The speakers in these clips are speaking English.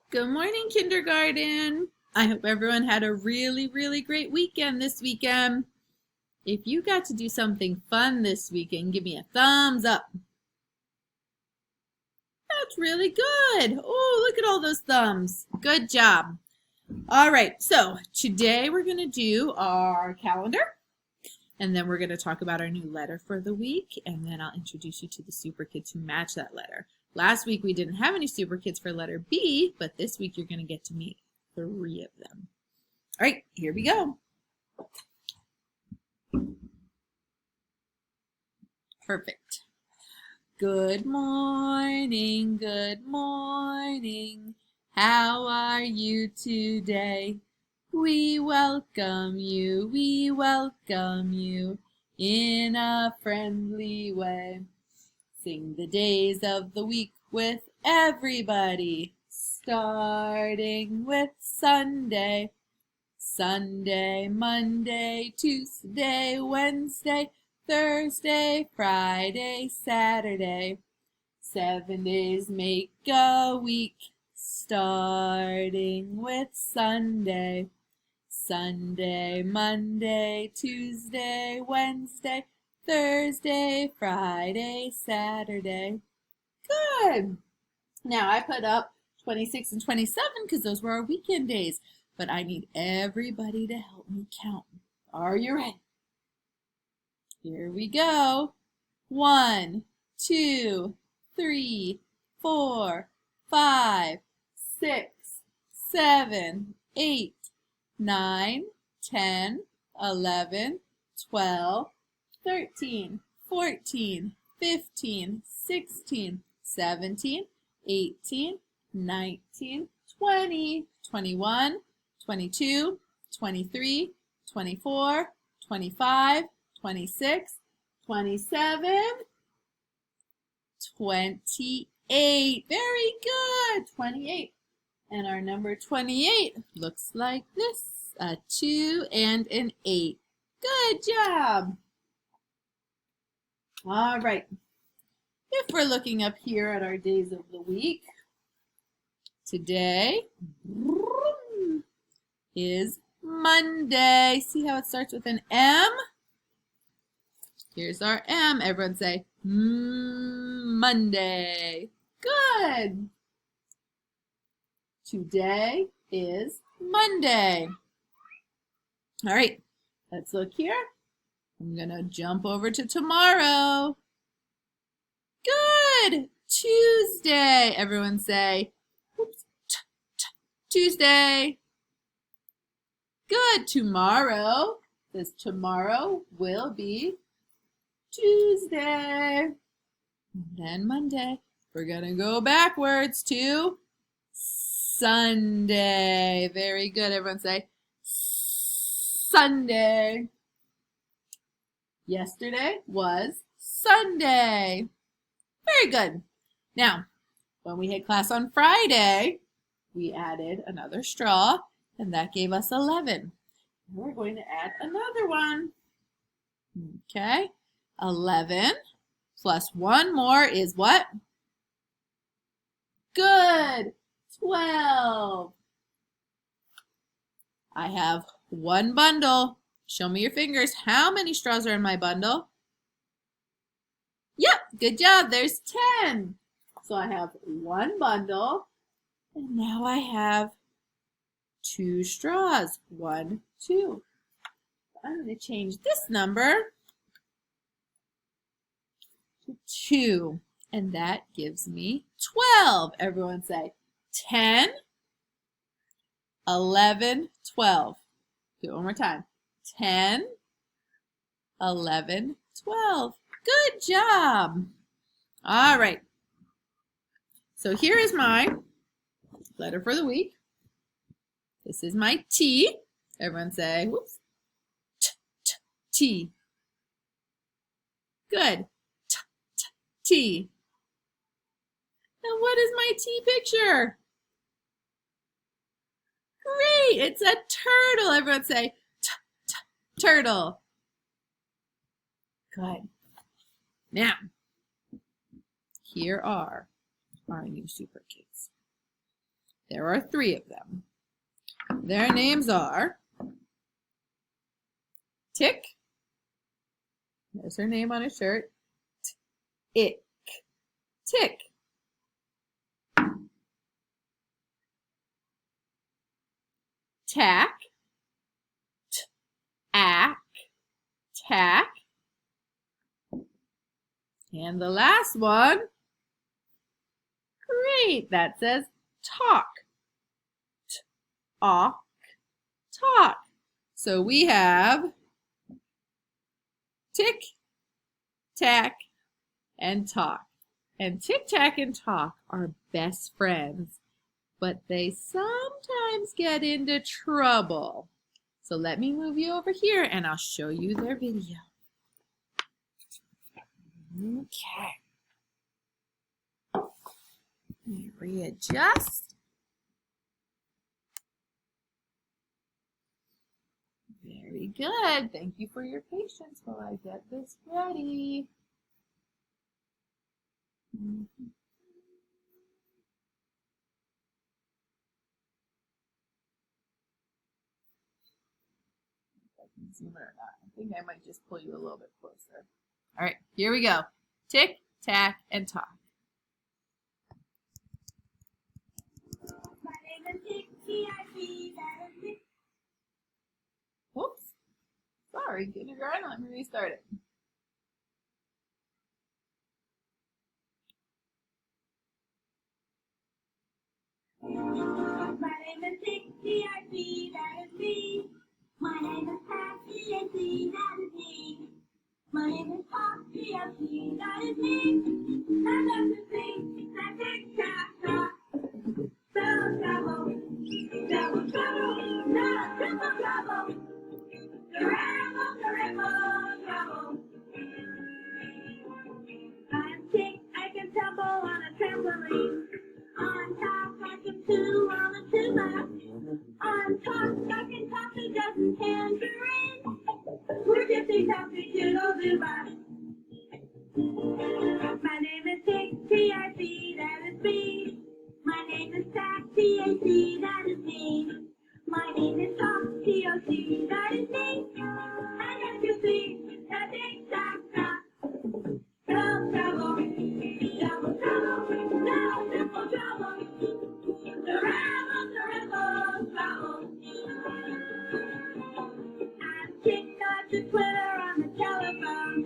Good morning, kindergarten. I hope everyone had a really great weekend this weekend. If you got to do something fun this weekend, give me a thumbs up. That's really good. Oh, look at all those thumbs. Good job. All right, so today we're going to do our calendar, and then we're going to talk about our new letter for the week, and then I'll introduce you to the super kids who match that letter. Last week we didn't have any super kids for letter B, but this week you're going to get to meet 3 of them. All right, here we go. Perfect. Good morning, good morning. How are you today? We welcome you in a friendly way. Sing the days of the week with everybody, starting with Sunday. Sunday, Monday, Tuesday, Wednesday, Thursday, Friday, Saturday. 7 days make a week, starting with Sunday. Sunday, Monday, Tuesday, Wednesday, Thursday, Friday, Saturday. Good. Now I put up 26 and 27 because those were our weekend days, but I need everybody to help me count. Are you ready? Here we go. 1, 2, 3, 4, 5, 6, 7, 8, 9, 10, 11, 12, 13, 14, 15, 16, 17, 18, 19, 20, 21, 22, 23, 24, 25, 26, 27, 28. Very good. 28. And our number 28 looks like this. A 2 and an 8. Good job. All right. If we're looking up here at our days of the week, today is Monday. See how it starts with an M? Here's our M. Everyone say, Monday. Good. Today is Monday. All right, let's look here. I'm going to jump over to tomorrow. Good. Tuesday. Everyone say, oops, Tuesday. Good. Tomorrow. This tomorrow will be Tuesday. And then Monday. We're going to go backwards to Sunday. Very good. Everyone say Sunday. Yesterday was Sunday. Very good. Now, when we had class on Friday, we added another straw, and that gave us 11. We're going to add another one. Okay. 11 plus one more is what? Good. 12. I have one bundle. Show me your fingers. How many straws are in my bundle? Yep, good job. There's 10. So I have one bundle, and now I have 2 straws. 1, 2. I'm going to change this number to 2, and that gives me 12. Everyone say 10, 11, 12. Do it one more time. 10, 11, 12. Good job. All right. So here is my letter for the week. This is my T. Everyone say, whoops, T. Good. T. Now what is my T picture? Great. It's a turtle. Everyone say, turtle. Good. Now, here are our new super kids. There are 3 of them. Their names are Tik. There's her name on his shirt. Ick. Tik. Tack. Ack. Tack. And the last one, great, that says talk. Talk. Talk. So we have Tik, Tack, and Talk. And Tik, Tack, and Talk are best friends, but they sometimes get into trouble. So let me move you over here and I'll show you their video. Okay. Let me readjust. Very good. Thank you for your patience while I get this ready. If I can zoom it or not. I think I might just pull you a little bit closer. All right, here we go. Tik, tack, and talk. My name is Tik, T-I-K, that is me. Whoops. Sorry, kindergarten. Let me restart it. My name is Tik, T-I-K, that is me. My name is Tack, T-A-C, that is me. My name is Talk, T-O-C, that is me. I love to sing that tick-tock-tock. Spell trouble, double trouble, not triple trouble. Trouble. I'm Tik, I can tumble on a trampoline. On top, I can chew on a tuba. On top, I can talk to just tangerine. We're just a toppy doodle dooba. My name is Tik, T-I-C, that is me. My name is Tack, T-A-C, that is me. My name is Talk, T-O-C, that is me. And as you see, that tick-tock-tock. Double trouble, no simple trouble. Trouble. I'm kicked off the Twitter on the telephone.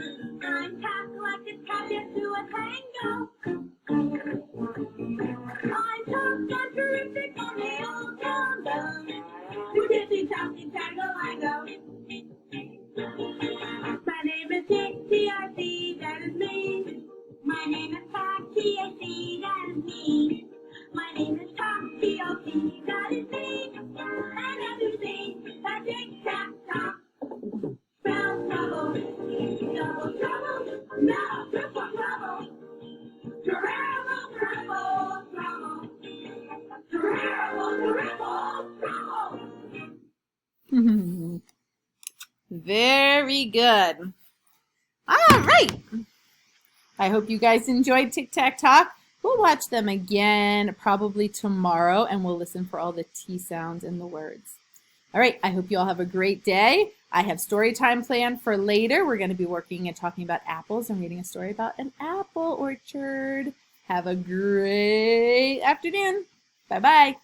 I'm packed like a cat to a tango. I'm tough and terrific on the old town. You dizzy, talking, tango. My name is Tik, T-I-C, that is me. My name is Tack, T-A-C, that is me. My name is Talk, T-O-C, that is me. And as you see, that tick-tock-tock. Spell trouble, double trouble, no triple trouble. Trouble. Very good. All right. I hope you guys enjoyed Tic Tac Talk. We'll watch them again probably tomorrow, and we'll listen for all the T sounds in the words. All right, I hope you all have a great day. I have story time planned for later. We're going to be working and talking about apples and reading a story about an apple orchard. Have a great afternoon. Bye-bye.